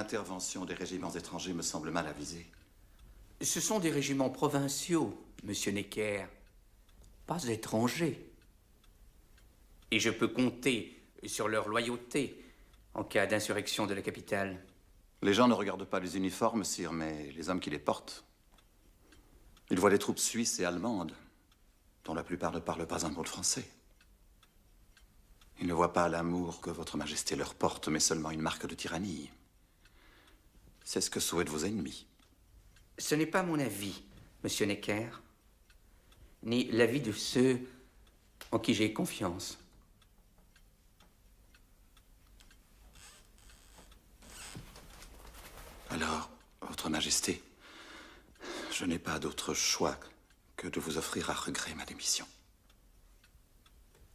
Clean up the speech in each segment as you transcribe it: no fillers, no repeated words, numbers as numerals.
l'intervention des régiments étrangers me semble mal avisée. Ce sont des régiments provinciaux, monsieur Necker, pas étrangers. Et je peux compter sur leur loyauté en cas d'insurrection de la capitale. Les gens ne regardent pas les uniformes, sire, mais les hommes qui les portent. Ils voient les troupes suisses et allemandes, dont la plupart ne parlent pas un mot de français. Ils ne voient pas l'amour que votre majesté leur porte, mais seulement une marque de tyrannie. C'est ce que souhaitent vos ennemis. Ce n'est pas mon avis, monsieur Necker, ni l'avis de ceux en qui j'ai confiance. Alors, votre majesté, je n'ai pas d'autre choix que de vous offrir à regret ma démission.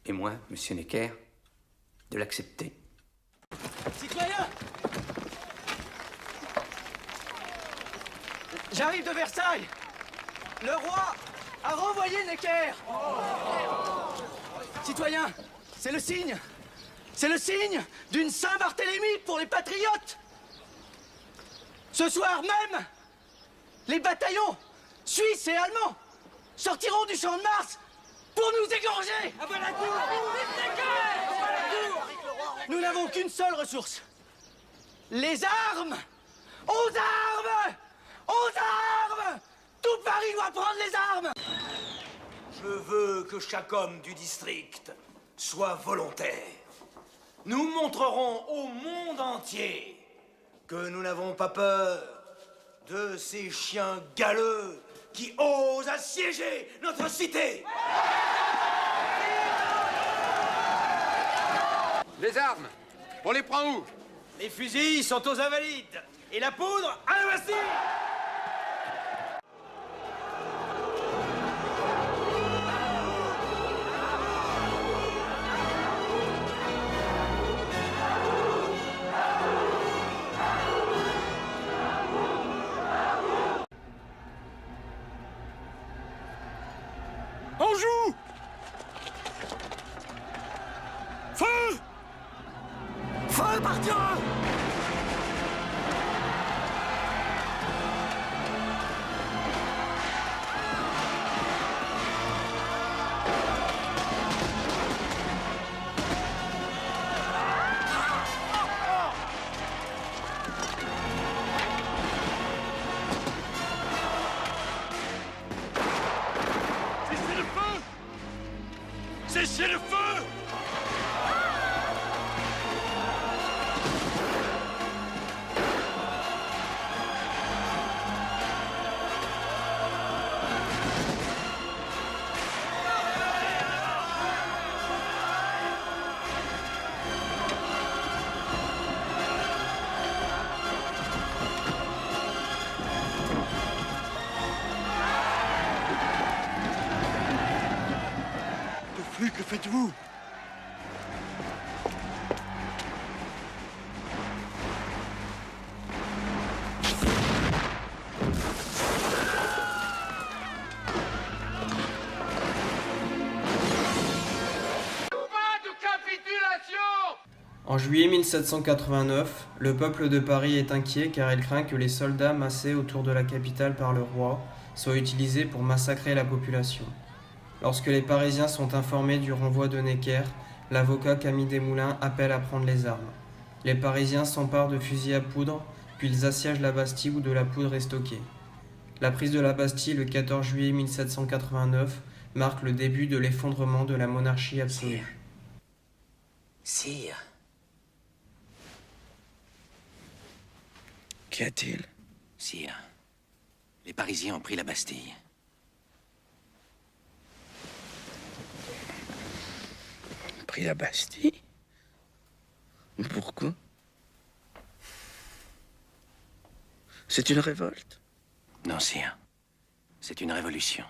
Et moi, monsieur Necker, de l'accepter. Citoyens! J'arrive de Versailles! Le roi a renvoyé Necker! Citoyens, c'est le signe! C'est le signe d'une Saint-Barthélemy pour les patriotes! Ce soir même, les bataillons suisses et allemands sortiront du champ de Mars pour nous égorger! À bas la cour! Nous n'avons qu'une seule ressource. Les armes! Aux armes! Aux armes! Tout Paris doit prendre les armes! Je veux que chaque homme du district soit volontaire. Nous montrerons au monde entier que nous n'avons pas peur de ces chiens galeux qui osent assiéger notre cité. Les armes, on les prend où? Les fusils sont aux Invalides et la poudre à la Bastille. On joue! Feu! Feu par Dieu! Cessez le feu! Cessez le feu! Que faites-vous? En juillet 1789, le peuple de Paris est inquiet car il craint que les soldats massés autour de la capitale par le roi soient utilisés pour massacrer la population. Lorsque les Parisiens sont informés du renvoi de Necker, l'avocat Camille Desmoulins appelle à prendre les armes. Les Parisiens s'emparent de fusils à poudre, puis ils assiègent la Bastille où de la poudre est stockée. La prise de la Bastille le 14 juillet 1789 marque le début de l'effondrement de la monarchie absolue. Sire. Qu'y a-t-il? Sire, les Parisiens ont pris la Bastille. Pris la Bastille? Pourquoi? C'est une révolte? Non, sire. C'est une révolution.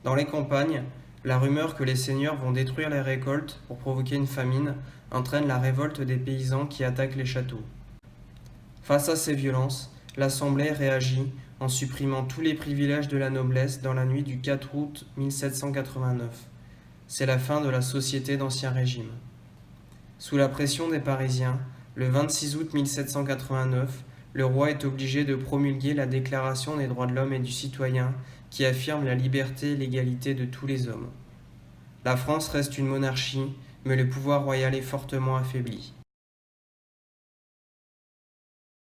Dans les campagnes, la rumeur que les seigneurs vont détruire les récoltes pour provoquer une famine entraîne la révolte des paysans qui attaquent les châteaux. Face à ces violences, l'Assemblée réagit en supprimant tous les privilèges de la noblesse dans la nuit du 4 août 1789. C'est la fin de la société d'Ancien Régime. Sous la pression des Parisiens, Le 26 août 1789, le roi est obligé de promulguer la Déclaration des droits de l'homme et du citoyen qui affirme la liberté et l'égalité de tous les hommes. La France reste une monarchie, mais le pouvoir royal est fortement affaibli.